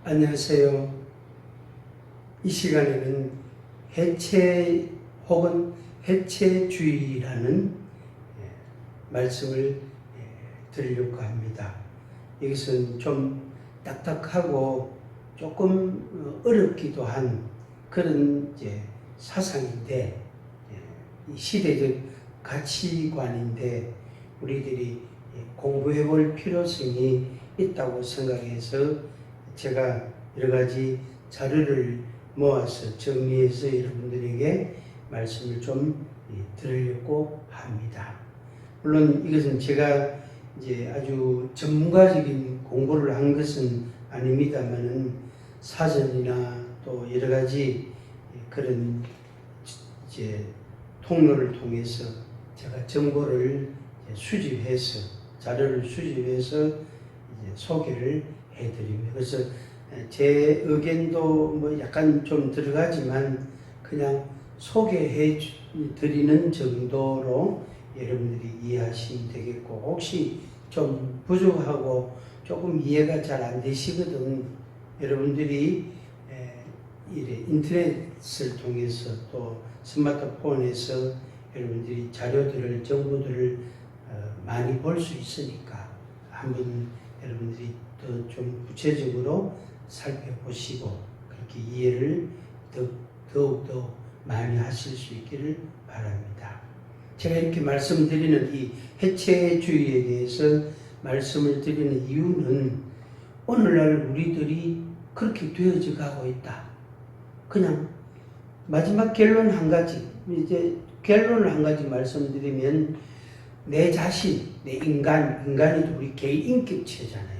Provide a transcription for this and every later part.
안녕하세요. 이 시간에는 해체 혹은 해체주의라는 말씀을 드리려고 합니다. 이것은 좀 딱딱하고 조금 어렵기도 한 그런 사상인데, 시대적 가치관인데 우리들이 공부해 볼 필요성이 있다고 생각해서 제가 여러 가지 자료를 모아서 정리해서 여러분들에게 말씀을 좀 드리려고 합니다. 물론 이것은 제가 아주 전문가적인 공부를 한 것은 아닙니다만은 사전이나 또 여러 가지 그런 통로를 통해서 제가 정보를 수집해서 자료를 수집해서 소개를 해드립니다. 그래서 제 의견도 약간 좀 들어가지만 그냥 소개해 드리는 정도로 여러분들이 이해하시면 되겠고, 혹시 좀 부족하고 조금 이해가 잘 안 되시거든 여러분들이 인터넷을 통해서 또 스마트폰에서 여러분들이 자료들을 정보들을 많이 볼 수 있으니까 한번 여러분들이 더 좀 구체적으로 살펴보시고 그렇게 이해를 더욱더 많이 하실 수 있기를 바랍니다. 제가 이렇게 말씀드리는 이 해체주의에 대해서 말씀을 드리는 이유는 오늘날 우리들이 그렇게 되어져 가고 있다. 그냥 마지막 결론 한 가지, 결론을 한 가지 말씀드리면 내 자신, 내 인간이 우리 개인 인격체잖아요.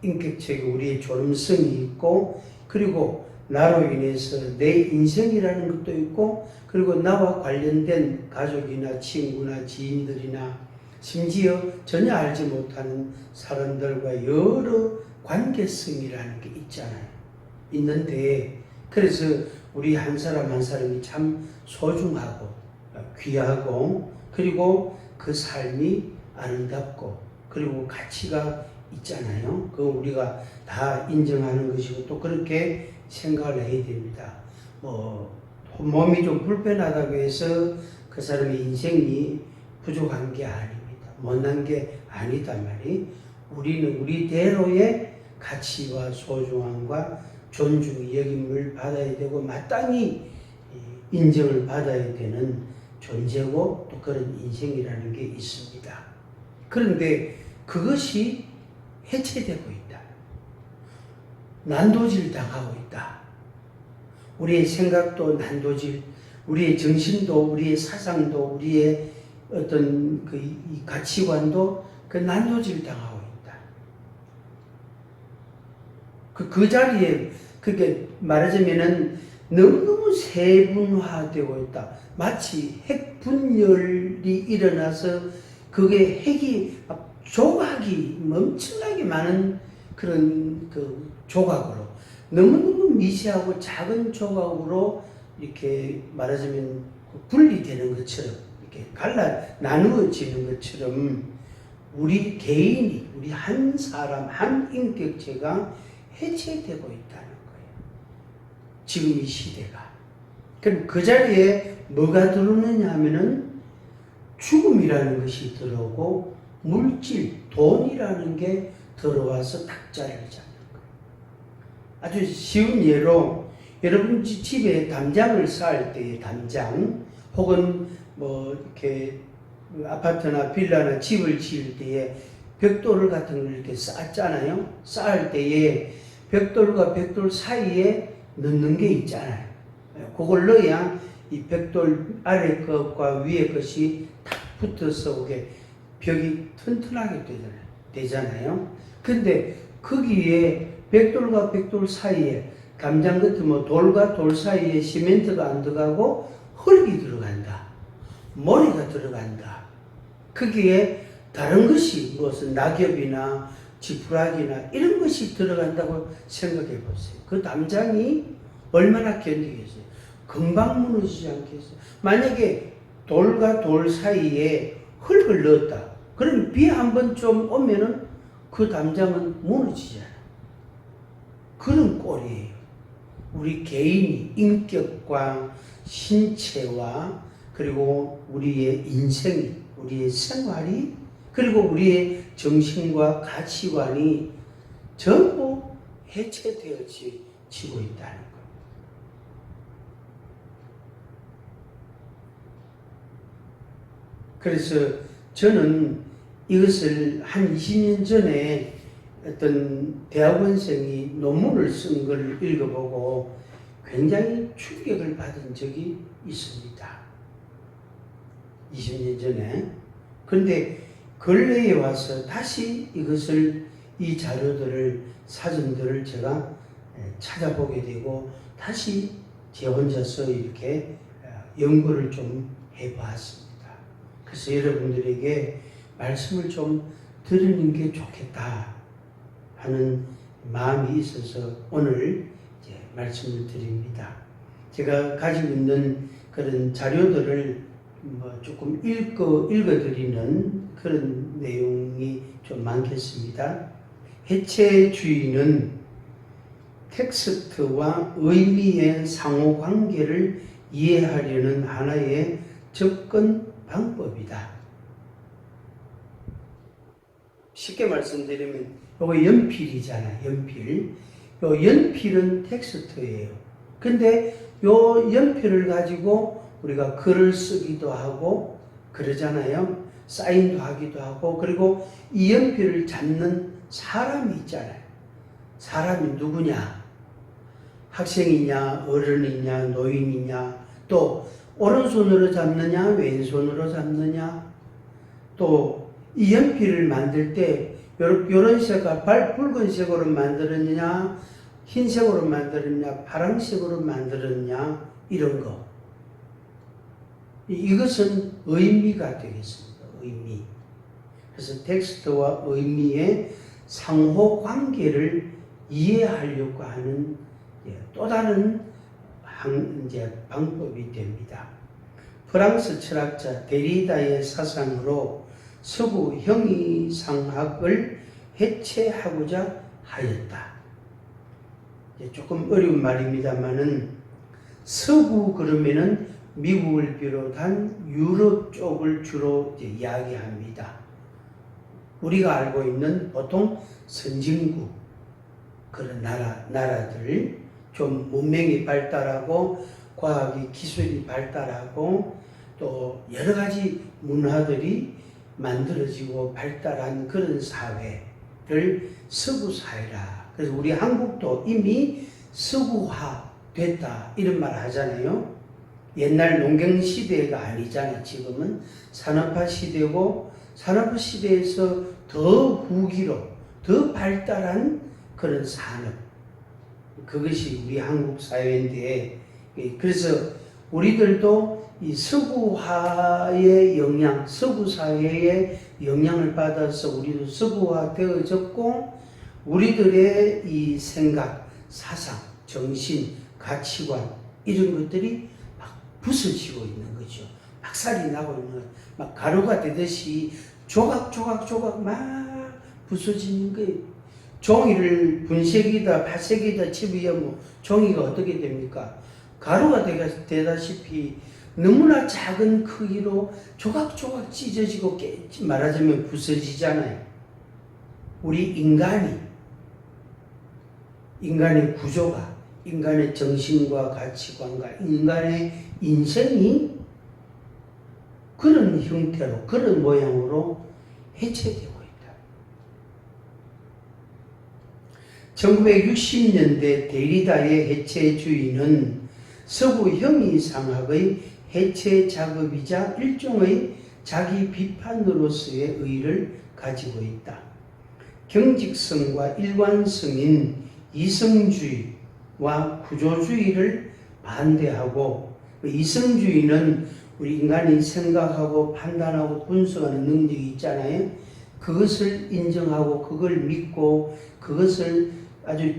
인격체가 우리의 존엄성이 있고, 그리고 나로 인해서 내 인생이라는 것도 있고, 그리고 나와 관련된 가족이나 친구나 지인들이나 심지어 전혀 알지 못하는 사람들과 여러 관계성이라는 게 있잖아요. 있는데, 그래서 우리 한 사람 한 사람이 참 소중하고 귀하고, 그리고 그 삶이 아름답고, 그리고 가치가 있잖아요. 그거 우리가 다 인정하는 것이고 또 그렇게 생각을 해야 됩니다. 몸이 좀 불편하다고 해서 그 사람의 인생이 부족한 게 아닙니다. 못난 게 아니다 말이. 우리는 우리대로의 가치와 소중함과 존중, 여김을 받아야 되고 마땅히 인정을 받아야 되는 존재고 또 그런 인생이라는 게 있습니다. 그런데 그것이 해체되고 있다. 난도질 당하고 있다. 우리의 생각도 난도질, 우리의 정신도, 우리의 사상도, 우리의 어떤 이 가치관도 그 난도질 당하고 있다. 그 자리에 그게 말하자면은 너무너무 세분화되고 있다. 마치 핵 분열이 일어나서 그게 핵이 조각이 엄청나게 많은 그런 조각으로 너무너무 미세하고 작은 조각으로 이렇게 말하자면 분리되는 것처럼 이렇게 나누어지는 것처럼 우리 개인이, 우리 한 사람, 한 인격체가 해체되고 있다는 거예요. 지금 이 시대가. 그럼 그 자리에 뭐가 들어오느냐 하면은 죽음이라는 것이 들어오고 물질, 돈이라는 게 들어와서 탁자를 잡는 거예요. 아주 쉬운 예로 여러분 집에 담장을 쌓을 때의 담장, 혹은 이렇게 아파트나 빌라나 집을 지을 때에 벽돌 같은 걸 이렇게 쌓잖아요. 쌓을 때에 벽돌과 벽돌 사이에 넣는 게 있잖아요. 그걸 넣어야 이 벽돌 아래 것과 위에 것이 탁 붙어서 오게 벽이 튼튼하게 되잖아요. 근데 거기에 벽돌과 벽돌 사이에 담장 같은 돌과 돌 사이에 시멘트가 안 들어가고 흙이 들어간다. 모래가 들어간다. 거기에 다른 것이 무슨 낙엽이나 지푸라기나 이런 것이 들어간다고 생각해 보세요. 그 담장이 얼마나 견디겠어요? 금방 무너지지 않겠어요? 만약에 돌과 돌 사이에 흙을 넣었다. 그럼 비 한 번 좀 오면은 그 담장은 무너지잖아요. 그런 우리 개인이 인격과 신체와 그리고 우리의 인생이, 우리의 생활이, 그리고 우리의 정신과 가치관이 전부 해체되어지고 있다는 것. 그래서 저는 이것을 한 20년 전에 어떤 대학원생이 논문을 쓴 걸 읽어보고 굉장히 충격을 받은 적이 있습니다. 20년 전에. 그런데 근래에 와서 다시 이 자료들을, 사전들을 제가 찾아보게 되고 다시 제 혼자서 이렇게 연구를 좀 해보았습니다. 그래서 여러분들에게 말씀을 좀 드리는 게 좋겠다 하는 마음이 있어서 오늘 이제 말씀을 드립니다. 제가 가지고 있는 그런 자료들을 조금 읽어드리는 그런 내용이 좀 많겠습니다. 해체주의는 텍스트와 의미의 상호관계를 이해하려는 하나의 접근 방법이다. 쉽게 말씀드리면 이거 연필이잖아요. 연필. 요 연필은 텍스트예요. 근데 요 연필을 가지고 우리가 글을 쓰기도 하고 그러잖아요. 사인도 하기도 하고, 그리고 이 연필을 잡는 사람이 있잖아요. 사람이 누구냐? 학생이냐, 어른이냐, 노인이냐, 또 오른손으로 잡느냐, 왼손으로 잡느냐, 또 이 연필을 만들 때 요런 색깔, 붉은색으로 만들었냐, 흰색으로 만들었냐, 파란색으로 만들었냐, 이런 거. 이것은 의미가 되겠습니다. 의미. 그래서 텍스트와 의미의 상호 관계를 이해하려고 하는 또 다른 방법이 됩니다. 프랑스 철학자 데리다의 사상으로 서구 형이상학을 해체하고자 하였다. 조금 어려운 말입니다만은 서구 그러면은 미국을 비롯한 유럽 쪽을 주로 이야기합니다. 우리가 알고 있는 보통 선진국 그런 나라들, 좀 문명이 발달하고 과학이 기술이 발달하고 또 여러 가지 문화들이 만들어지고 발달한 그런 사회를 서구 사회라. 그래서 우리 한국도 이미 서구화 됐다 이런 말 하잖아요. 옛날 농경 시대가 아니잖아요. 지금은 산업화 시대고, 산업화 시대에서 더 후기로 더 발달한 그런 산업, 그것이 우리 한국 사회인데, 그래서 우리들도 이 서구화의 영향, 서구 사회의 영향을 받아서 우리도 서구화 되어졌고, 우리들의 이 생각, 사상, 정신, 가치관 이런 것들이 막 부서지고 있는 거죠. 박살이 나고 있는 거예요. 막 가루가 되듯이 조각 막 부서지는 거예요. 종이를 분색이다, 파색이다 칩으면 종이가 어떻게 됩니까? 가루가 되다시피 너무나 작은 크기로 조각조각 찢어지고 말하자면 부서지잖아요. 우리 인간의 구조가, 인간의 정신과 가치관과 인간의 인생이 그런 형태로, 그런 모양으로 해체되고 있다. 1960년대 데리다의 해체주의는 서구 형이상학의 해체 작업이자 일종의 자기 비판으로서의 의의를 가지고 있다. 경직성과 일관성인 이성주의와 구조주의를 반대하고, 이성주의는 우리 인간이 생각하고 판단하고 분석하는 능력이 있잖아요. 그것을 인정하고 그걸 믿고 그것을 아주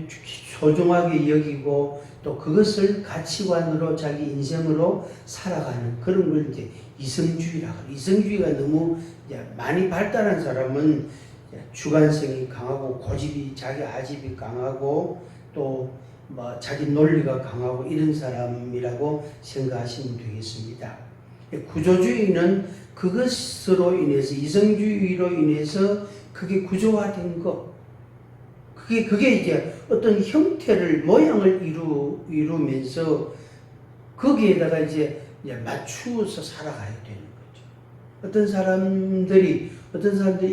소중하게 여기고 또 그것을 가치관으로 자기 인생으로 살아가는 그런 걸 이제 이성주의라고 해요. 이성주의가 너무 이제 많이 발달한 사람은 주관성이 강하고 고집이, 자기 아집이 강하고 또 뭐 자기 논리가 강하고 이런 사람이라고 생각하시면 되겠습니다. 구조주의는 그것으로 인해서 이성주의로 인해서 그게 구조화된 거, 그게 이제 어떤 형태를 모양을 이루면서 거기에다가 이제 맞추어서 살아가야 되는 거죠. 어떤 사람들이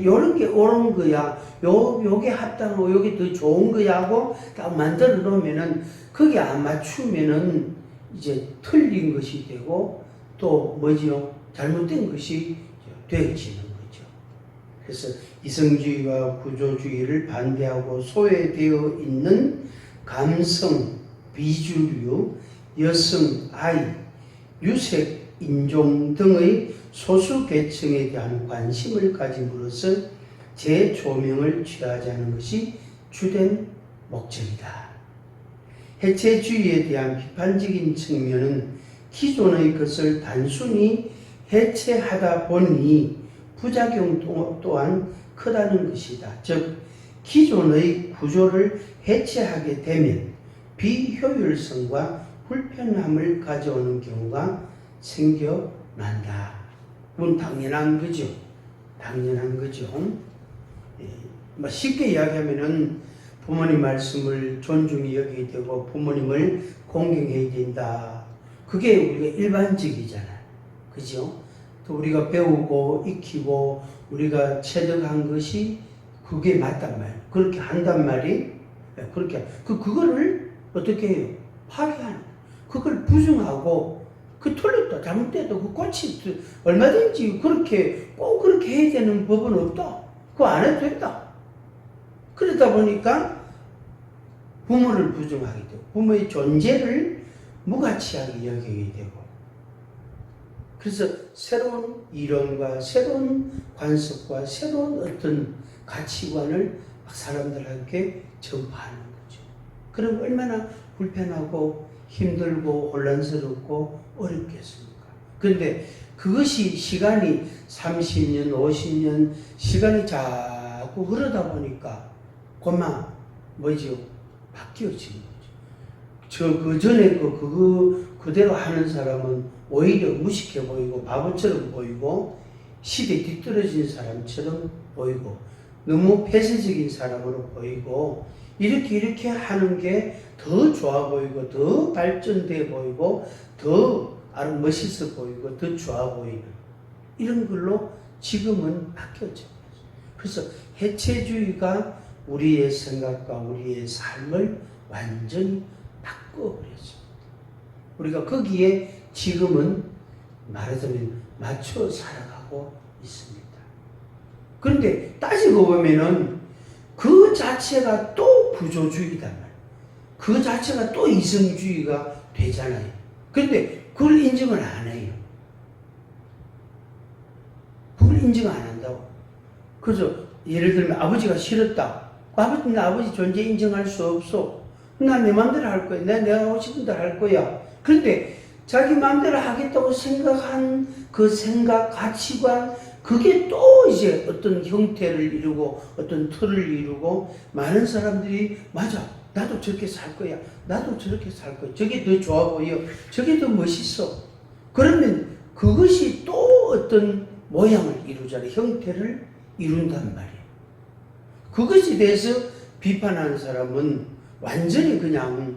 이런 게 옳은 거야, 요게 합당하고 요게 더 좋은 거야 하고 딱 만들어 놓으면은 거기 안 맞추면은 이제 틀린 것이 되고 또 뭐지요? 잘못된 것이 되어지는 거죠. 그래서 이성주의와 구조주의를 반대하고 소외되어 있는 감성, 비주류, 여성, 아이, 유색, 인종 등의 소수 계층에 대한 관심을 가짐으로써 재조명을 취하자는 것이 주된 목적이다. 해체주의에 대한 비판적인 측면은 기존의 것을 단순히 해체하다 보니 부작용 또한 크다는 것이다. 즉, 기존의 구조를 해체하게 되면 비효율성과 불편함을 가져오는 경우가 생겨난다. 그건 당연한 거죠. 당연한 거죠. 쉽게 이야기하면은 부모님 말씀을 존중히 여기게 되고 부모님을 공경해야 된다. 그게 우리가 일반적이잖아요. 그죠? 또 우리가 배우고 익히고 우리가 체득한 것이 그게 맞단 말이에요. 그렇게 한단 말이 그렇게 그거를 어떻게 해요? 파괴하는 거예요. 그걸 부정하고 그 틀렸다 잘못됐다 그 고치 얼마든지 그렇게 꼭 그렇게 해야 되는 법은 없다. 그거 안 해도 된다. 그러다 보니까 부모를 부정하게 되고 부모의 존재를 무가치하게 여기게 되고 그래서 새로운 이론과 새로운 관습과 새로운 어떤 가치관을 사람들에게 전파하는 거죠. 그럼 얼마나 불편하고 힘들고 혼란스럽고 어렵겠습니까? 그런데 그것이 시간이 30년, 50년 시간이 자꾸 흐르다 보니까 그만 뭐죠? 바뀌어지는 거죠. 그 전에 그대로 하는 사람은 오히려 무식해 보이고 바보처럼 보이고 시대에 뒤떨어진 사람처럼 보이고 너무 폐쇄적인 사람으로 보이고 이렇게 하는 게 더 좋아 보이고 더 발전돼 보이고 더 멋있어 보이고 더 좋아 보이는 이런 걸로 지금은 바뀌어져. 그래서 해체주의가 우리의 생각과 우리의 삶을 완전히 바꿔버렸습니다. 우리가 거기에 지금은 말하자면 맞춰 살아가고 있습니다. 그런데 따지고 보면은 그 자체가 또 구조주의단 말이에요. 그 자체가 또 이성주의가 되잖아요. 그런데 그걸 인정을 안 해요. 그걸 인정 안 한다고. 그래서 예를 들면 아버지가 싫었다. 아버지는 아버지 존재 인정할 수 없어. 난 내 마음대로 할 거야. 내가 하고 싶은 대로 할 거야. 그런데 자기 마음대로 하겠다고 생각한 그 생각, 가치관, 그게 또 이제 어떤 형태를 이루고 어떤 틀을 이루고 많은 사람들이 맞아. 나도 저렇게 살 거야. 나도 저렇게 살 거야. 저게 더 좋아 보여. 저게 더 멋있어. 그러면 그것이 또 어떤 모양을 이루잖아요. 형태를 이룬단 말이에요. 그것에 대해서 비판하는 사람은 완전히 그냥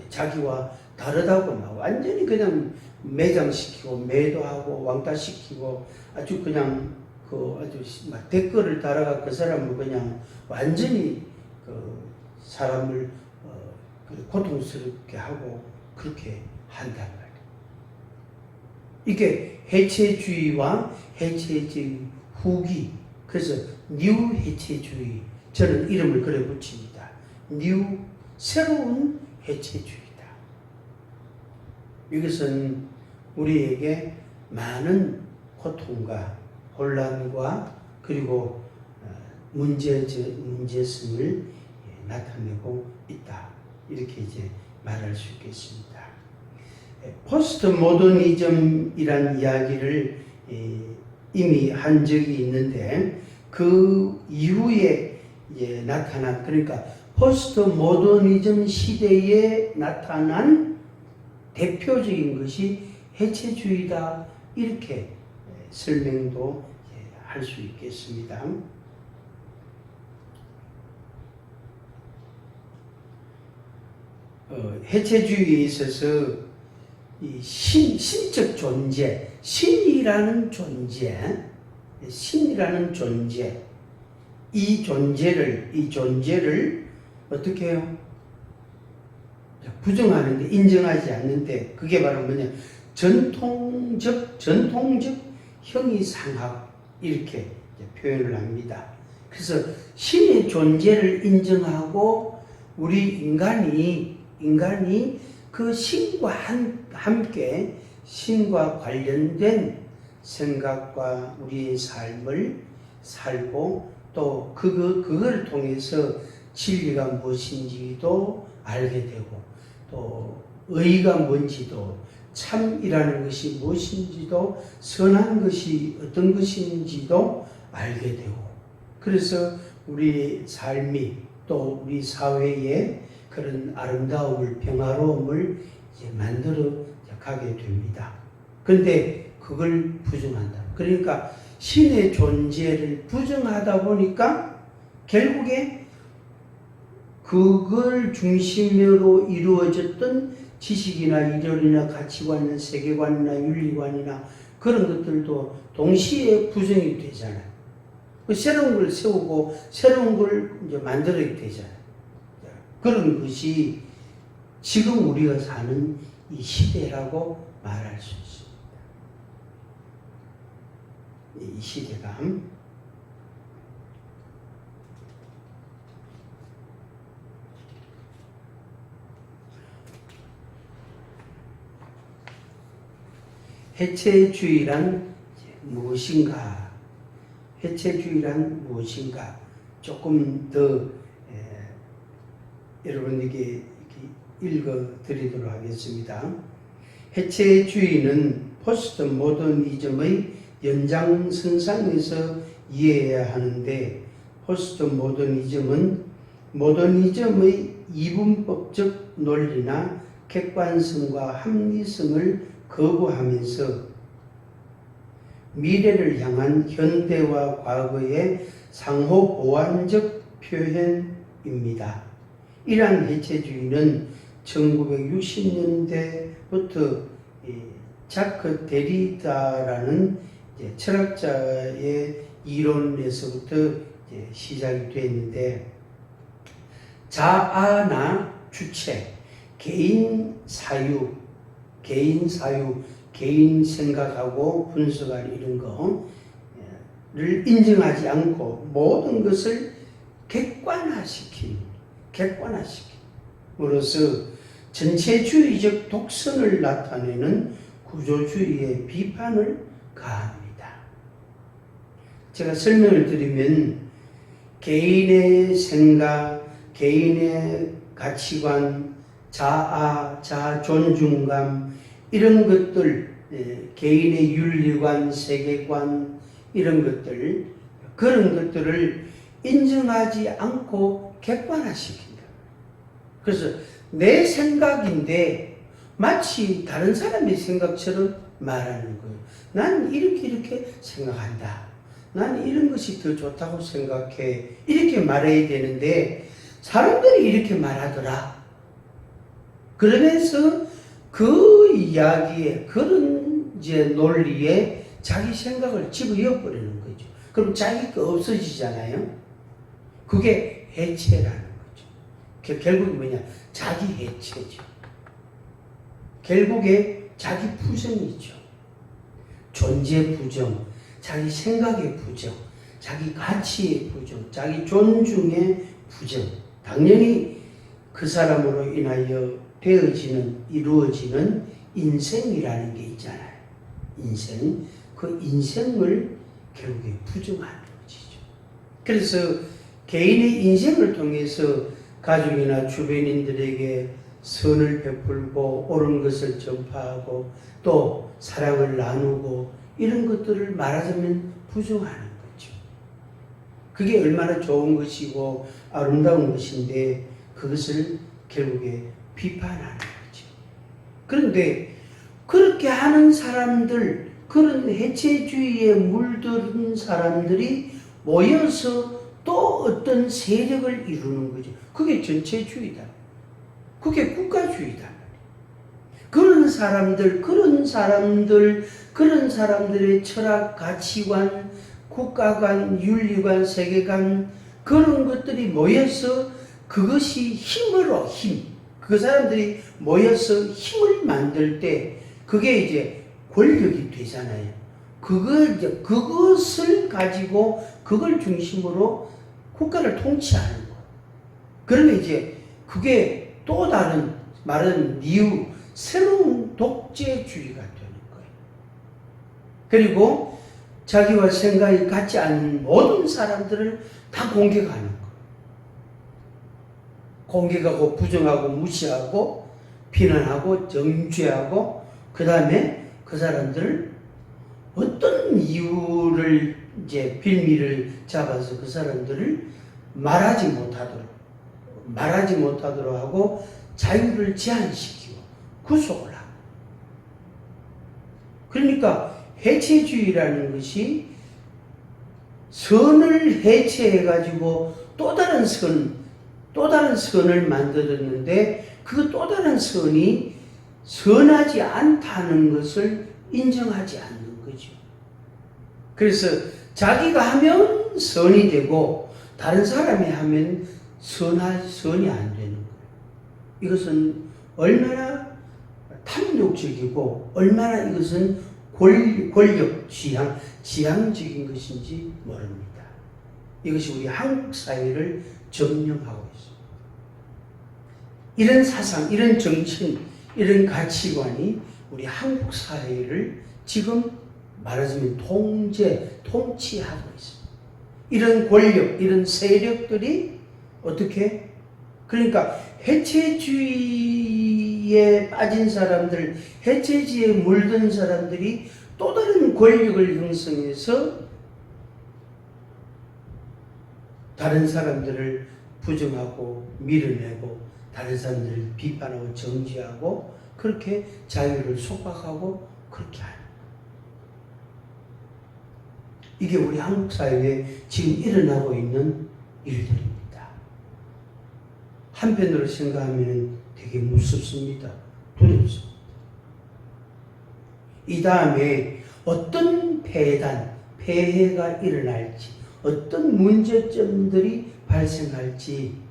자기와 다르다고 막 완전히 그냥 매장시키고 매도하고 왕따시키고 아주 그냥 아주 막 댓글을 달아가 그 사람을 그냥 완전히 사람을 고통스럽게 하고 그렇게 한단 말이에요. 이게 해체주의와 해체주의 후기, 그래서 뉴 해체주의, 저는 이름을 그래 붙입니다. 뉴, 새로운 해체주의다. 이것은 우리에게 많은 고통과 혼란과 그리고 문제성을 나타내고 있다. 이렇게 이제 말할 수 있겠습니다. 포스트 모더니즘이란 이야기를 이미 한 적이 있는데 그 이후에 나타난, 그러니까 포스트 모더니즘 시대에 나타난 대표적인 것이 해체주의다. 이렇게 설명도 할 수 있겠습니다. 해체주의에 있어서 이 신적 존재, 신이라는 존재, 이 존재를 어떻게 해요? 부정하는데, 인정하지 않는데, 그게 바로 뭐냐? 전통적 형이상학, 이렇게 표현을 합니다. 그래서 신의 존재를 인정하고, 우리 인간이 그 신과 함께 신과 관련된 생각과 우리의 삶을 살고, 또 그걸 통해서 진리가 무엇인지도 알게 되고, 또 의가 뭔지도, 참이라는 것이 무엇인지도, 선한 것이 어떤 것인지도 알게 되고, 그래서 우리 삶이 또 우리 사회에 그런 아름다움을, 평화로움을 이제 만들어 가게 됩니다. 그런데 그걸 부정한다. 그러니까 신의 존재를 부정하다 보니까 결국에 그걸 중심으로 이루어졌던 지식이나 이론이나 가치관이나 세계관이나 윤리관이나 그런 것들도 동시에 부정이 되잖아요. 새로운 걸 세우고 새로운 걸 이제 만들어야 되잖아요. 그런 것이 지금 우리가 사는 이 시대라고 말할 수 있습니다. 이 시대가 해체주의란 무엇인가? 해체주의란 무엇인가? 조금 더 여러분에게 읽어드리도록 하겠습니다. 해체주의는 포스트 모더니즘의 연장선상에서 이해해야 하는데, 포스트 모더니즘은 모더니즘의 이분법적 논리나 객관성과 합리성을 거부하면서 미래를 향한 현대와 과거의 상호 보완적 표현입니다. 이러한 해체주의는 1960년대부터 자크 데리다라는 철학자의 이론에서부터 시작이 되었는데, 자아나 주체, 개인 사유, 개인 생각하고 분석할 이런 거를 인정하지 않고 모든 것을 객관화시킴으로써 전체주의적 독선을 나타내는 구조주의의 비판을 가합니다. 제가 설명을 드리면 개인의 생각, 개인의 가치관, 자아, 자존중감, 이런 것들, 개인의 윤리관, 세계관, 이런 것들, 그런 것들을 인정하지 않고 객관화시킨다. 그래서 내 생각인데 마치 다른 사람의 생각처럼 말하는 거예요. 난 이렇게 생각한다. 난 이런 것이 더 좋다고 생각해. 이렇게 말해야 되는데 사람들이 이렇게 말하더라. 그러면서 그 이야기에, 그런 이제 논리에 자기 생각을 집어넣어 버리는 거죠. 그럼 자기가 없어지잖아요. 그게 해체라는 거죠. 결국은 뭐냐? 자기 해체죠. 결국에 자기 부정이죠. 존재 부정, 자기 생각의 부정, 자기 가치의 부정, 자기 존중의 부정. 당연히 그 사람으로 인하여 이루어지는 인생이라는 게 있잖아요. 인생. 그 인생을 결국에 부정하는 것이죠. 그래서 개인의 인생을 통해서 가족이나 주변인들에게 선을 베풀고 옳은 것을 전파하고 또 사랑을 나누고 이런 것들을 말하자면 부정하는 거죠. 그게 얼마나 좋은 것이고 아름다운 것인데 그것을 결국에 비판하는 거죠. 그런데 그렇게 하는 사람들, 그런 해체주의에 물든 사람들이 모여서 또 어떤 세력을 이루는 거죠. 그게 전체주의다. 그게 국가주의다. 그런 사람들의 철학, 가치관, 국가관, 윤리관, 세계관, 그런 것들이 모여서 그것이 그 사람들이 모여서 힘을 만들 때 그게 이제 권력이 되잖아요. 그것을 가지고 그걸 중심으로 국가를 통치하는 거. 그러면 이제 그게 또 다른 말은 이유 새로운 독재주의가 되는 거예요. 그리고 자기와 생각이 같지 않는 모든 사람들을 다 공격하는 거예요. 공격하고 부정하고 무시하고 비난하고 정죄하고 그 다음에 그 사람들을 어떤 이유를 이제 빌미를 잡아서 그 사람들을 말하지 못하도록 하고 자유를 제한시키고 구속을 하고. 그러니까 해체주의라는 것이 선을 해체해가지고 또 다른 선을 만들었는데 그 또 다른 선이 선하지 않다는 것을 인정하지 않는 거죠. 그래서 자기가 하면 선이 되고 다른 사람이 하면 선이 안 되는 거예요. 이것은 얼마나 탐욕적이고 얼마나 이것은 권력 지향적인 것인지 모릅니다. 이것이 우리 한국 사회를 점령하고 있습니다. 이런 사상, 이런 정신, 이런 가치관이 우리 한국 사회를 지금 말하자면 통치하고 있습니다. 이런 권력, 이런 세력들이 어떻게? 그러니까 해체주의에 빠진 사람들, 해체주의에 물든 사람들이 또 다른 권력을 형성해서 다른 사람들을 부정하고 밀어내고 다른 사람들을 비판하고 정죄하고 그렇게 자유를 속박하고 그렇게 하는 거예요. 이게 우리 한국 사회에 지금 일어나고 있는 일들입니다. 한편으로 생각하면 되게 무섭습니다. 두렵습니다. 이 다음에 어떤 폐해가 일어날지, 어떤 문제점들이 발생할지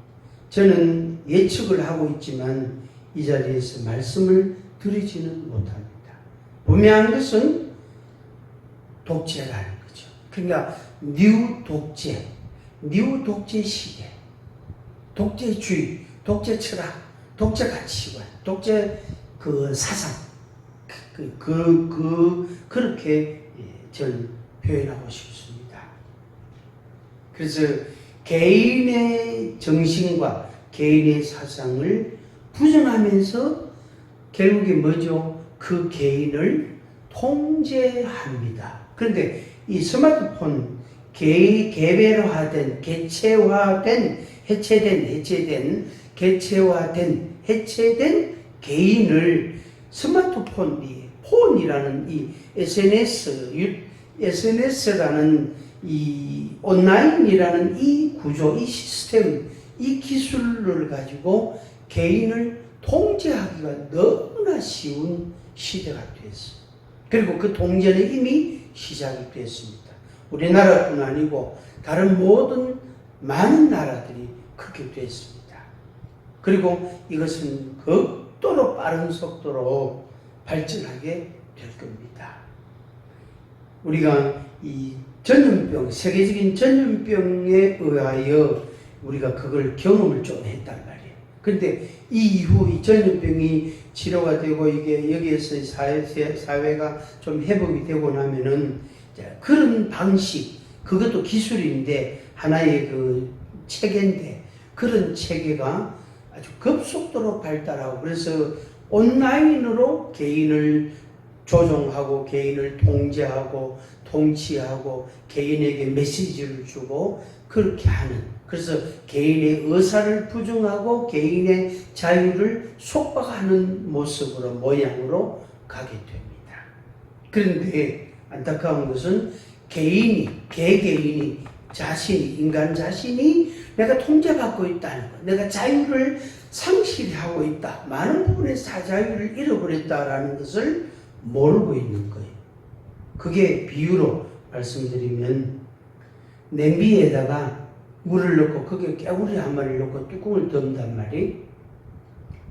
저는 예측을 하고 있지만 이 자리에서 말씀을 드리지는 못합니다. 분명한 것은 독재라는 거죠. 그러니까 뉴 독재 시대, 독재주의, 독재 철학, 독재 가치관, 독재 사상, 그렇게 저는 표현하고 싶습니다. 그래서 개인의 정신과 개인의 사상을 부정하면서 결국에 뭐죠? 그 개인을 통제합니다. 그런데 이 스마트폰 개별화된, 해체된 개인을 폰이라는 이 SNS라는 이 온라인이라는 이 구조, 이 시스템, 이 기술을 가지고 개인을 통제하기가 너무나 쉬운 시대가 됐어요. 그리고 그 통제는 이미 시작이 됐습니다. 우리나라뿐 아니고 다른 많은 나라들이 그렇게 됐습니다. 그리고 이것은 극도로 빠른 속도로 발전하게 될 겁니다. 우리가 이 세계적인 전염병에 의하여 우리가 그걸 경험을 좀 했단 말이에요. 그런데 이 이후 이 전염병이 치료가 되고 이게 여기에서 사회가 좀 회복이 되고 나면은 그런 방식, 그것도 기술인데 하나의 그 체계인데 그런 체계가 아주 급속도로 발달하고 그래서 온라인으로 개인을 조종하고 개인을 통제하고 통치하고 개인에게 메시지를 주고 그렇게 하는 그래서 개인의 의사를 부정하고 개인의 자유를 속박하는 모습으로 모양으로 가게 됩니다. 그런데 안타까운 것은 개개인이 인간 자신이 내가 통제받고 있다는 것, 내가 자유를 상실하고 있다, 많은 부분에서 자유를 잃어버렸다라는 것을 모르고 있는 거예요. 그게 비유로 말씀드리면 냄비에다가 물을 넣고 거기에 깨구리 한 마리를 넣고 뚜껑을 덮는단 말이에요.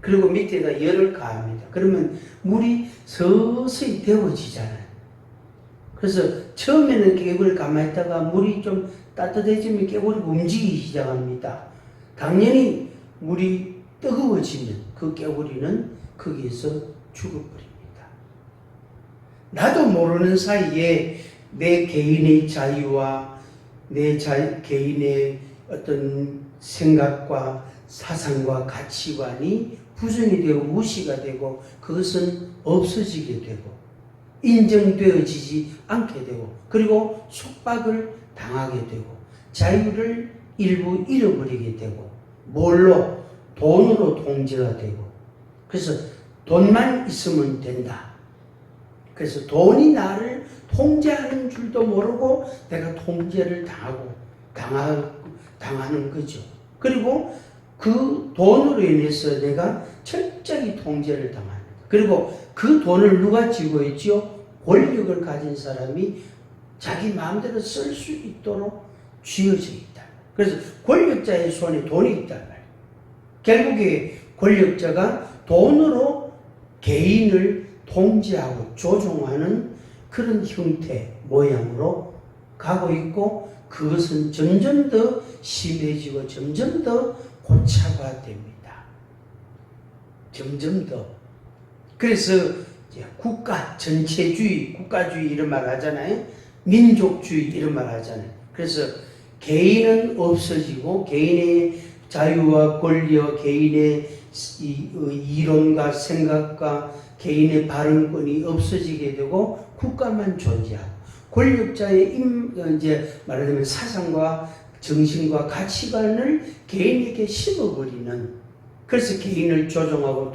그리고 밑에다 열을 가합니다. 그러면 물이 서서히 데워지잖아요. 그래서 처음에는 깨구리를 가만히 있다가 물이 좀 따뜻해지면 깨구리가 움직이기 시작합니다. 당연히 물이 뜨거워지면 그 깨구리는 거기에서 죽어버립니다. 나도 모르는 사이에 내 개인의 자유와 개인의 어떤 생각과 사상과 가치관이 부정이 되고 무시가 되고 그것은 없어지게 되고 인정되어지지 않게 되고 그리고 속박을 당하게 되고 자유를 일부 잃어버리게 되고 뭘로? 돈으로 통제가 되고 그래서 돈만 있으면 된다. 그래서 돈이 나를 통제하는 줄도 모르고 내가 통제를 당하는 거죠. 그리고 그 돈으로 인해서 내가 철저히 통제를 당하는 거예요. 그리고 그 돈을 누가 쥐고 있죠? 권력을 가진 사람이 자기 마음대로 쓸 수 있도록 쥐어져 있다. 그래서 권력자의 손에 돈이 있단 말이에요. 결국에 권력자가 돈으로 개인을 통제하고 조종하는 그런 형태, 모양으로 가고 있고 그것은 점점 더 심해지고 점점 더 고착화됩니다. 점점 더. 그래서 이제 전체주의, 국가주의 이런 말 하잖아요. 민족주의 이런 말 하잖아요. 그래서 개인은 없어지고 개인의 자유와 권리와 개인의 이론과 생각과 개인의 발언권이 없어지게 되고 국가만 존재하고 권력자의 이제 말하자면 사상과 정신과 가치관을 개인에게 심어버리는 그래서 개인을 조종하고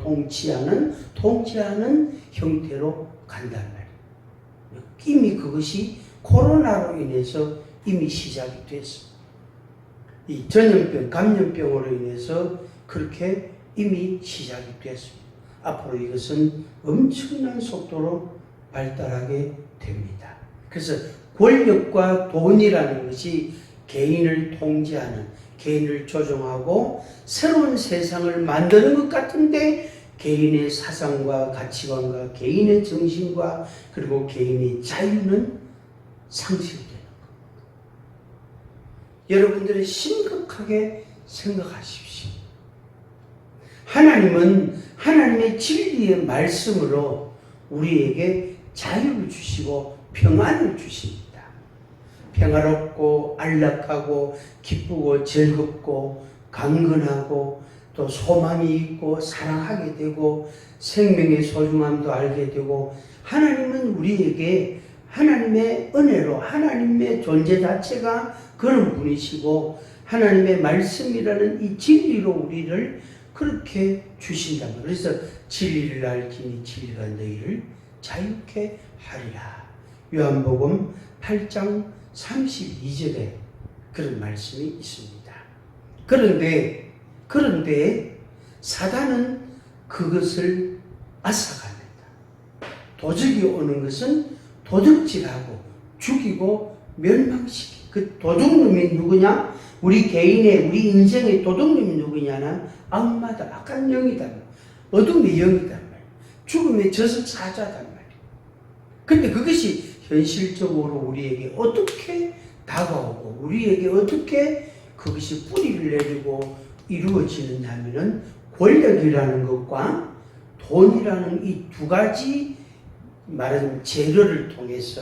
통치하는 형태로 간단 말이에요. 이미 그것이 코로나로 인해서 이미 시작이 됐습니다. 이 전염병, 감염병으로 인해서 그렇게 이미 시작이 됐습니다. 앞으로 이것은 엄청난 속도로 발달하게 됩니다. 그래서 권력과 돈이라는 것이 개인을 통제하는, 개인을 조종하고 새로운 세상을 만드는 것 같은데 개인의 사상과 가치관과 개인의 정신과 그리고 개인의 자유는 상실되는 것. 여러분들이 심각하게 생각하십시오. 하나님은 하나님의 진리의 말씀으로 우리에게 자유를 주시고 평안을 주십니다. 평화롭고 안락하고 기쁘고 즐겁고 강건하고 또 소망이 있고 사랑하게 되고 생명의 소중함도 알게 되고 하나님은 우리에게 하나님의 은혜로 하나님의 존재 자체가 그런 분이시고 하나님의 말씀이라는 이 진리로 우리를 그렇게 주신단 말이에요. 그래서 진리를 알지니 진리가 너희를 자유케 하리라. 요한복음 8장 32절에 그런 말씀이 있습니다. 그런데 사단은 그것을 앗아갑니다. 도적이 오는 것은 도둑질하고 죽이고 멸망시키. 그 도둑놈이 누구냐? 우리 인생의 도둑놈이 누구냐는 악마다, 악한 영이다. 어둠의 영이단 말이에요. 죽음의 저승사자단 말이에요. 근데 그것이 현실적으로 우리에게 어떻게 다가오고 우리에게 어떻게 그것이 뿌리를 내리고 이루어지느냐 하면은 권력이라는 것과 돈이라는 이 두 가지 말하자면 재료를 통해서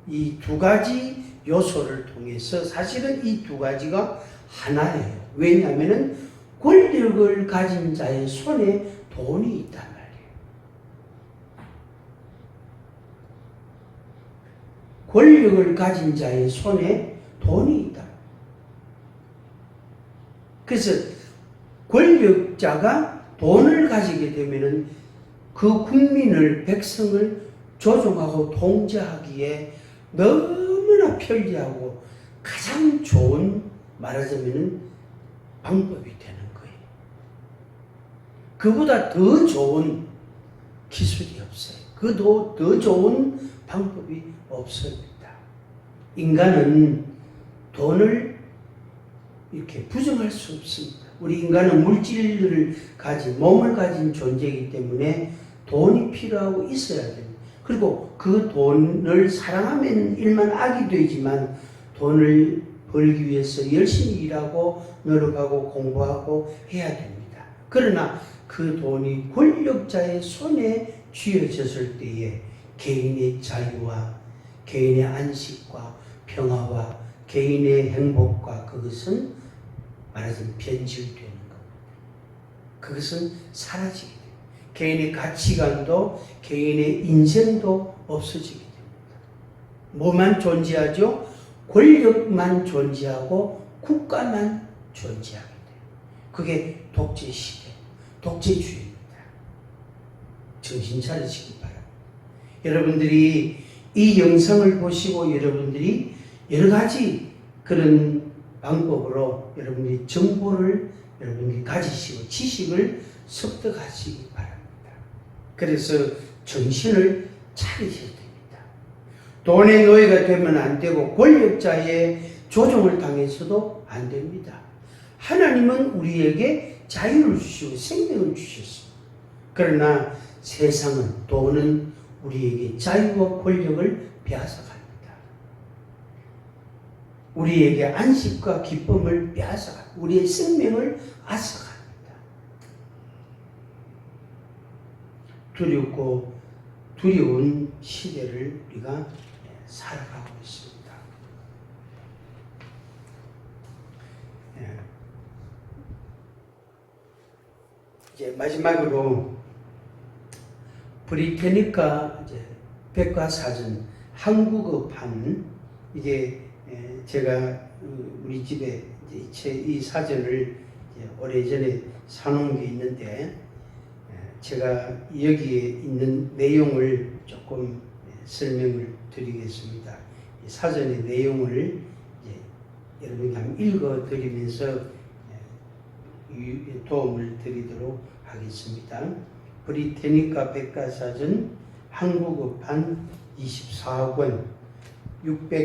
이 두 가지 요소를 통해서 사실은 이 두 가지가 하나예요. 왜냐하면은 권력을 가진 자의 손에 돈이 있단 말이에요. 권력을 가진 자의 손에 돈이 있다. 그래서 권력자가 돈을 가지게 되면은 그 국민을, 백성을 조종하고 통제하기에 너무나 편리하고 가장 좋은, 말하자면은 방법이 되는 거예요. 그보다 더 좋은 기술이 없어요. 그도 더 좋은 방법이 없습니다. 인간은 돈을 이렇게 부정할 수 없습니다. 우리 인간은 물질을 가진, 몸을 가진 존재이기 때문에 돈이 필요하고 있어야 됩니다. 그리고 그 돈을 사랑하면 일만 악이 되지만 돈을 벌기 위해서 열심히 일하고 노력하고 공부하고 해야 됩니다. 그러나 그 돈이 권력자의 손에 쥐어졌을 때에 개인의 자유와 개인의 안식과 평화와 개인의 행복과 그것은 말하자면 변질되는 겁니다. 그것은 사라지게 됩니다. 개인의 가치관도 개인의 인생도 없어지게 됩니다. 뭐만 존재하죠? 권력만 존재하고 국가만 존재하게 돼요. 그게 독재시대, 독재주의입니다. 정신 차리시기 바랍니다. 여러분들이 이 영상을 보시고 여러분들이 여러 가지 그런 방법으로 여러분들이 정보를 여러분들이 가지시고 지식을 습득하시기 바랍니다. 그래서 정신을 차리셔야 됩니다. 돈의 노예가 되면 안 되고 권력자의 조종을 당해서도 안 됩니다. 하나님은 우리에게 자유를 주시고 생명을 주셨습니다. 그러나 세상은, 돈은 우리에게 자유와 권력을 빼앗아갑니다. 우리에게 안식과 기쁨을 빼앗아갑니다. 우리의 생명을 앗아갑니다. 두렵고 두려운 시대를 우리가 살아가고 있습니다. 이제 마지막으로 브리테니카 백과사전 한국어판, 이게 제가 우리 집에 이 사전을 오래전에 사놓은 게 있는데 제가 여기에 있는 내용을 조금 설명을 드리겠습니다. 사전의 내용을 여러분이 한번 읽어드리면서 도움을 드리도록 하겠습니다. 브리테니카 백과사전 한국어판 24권 600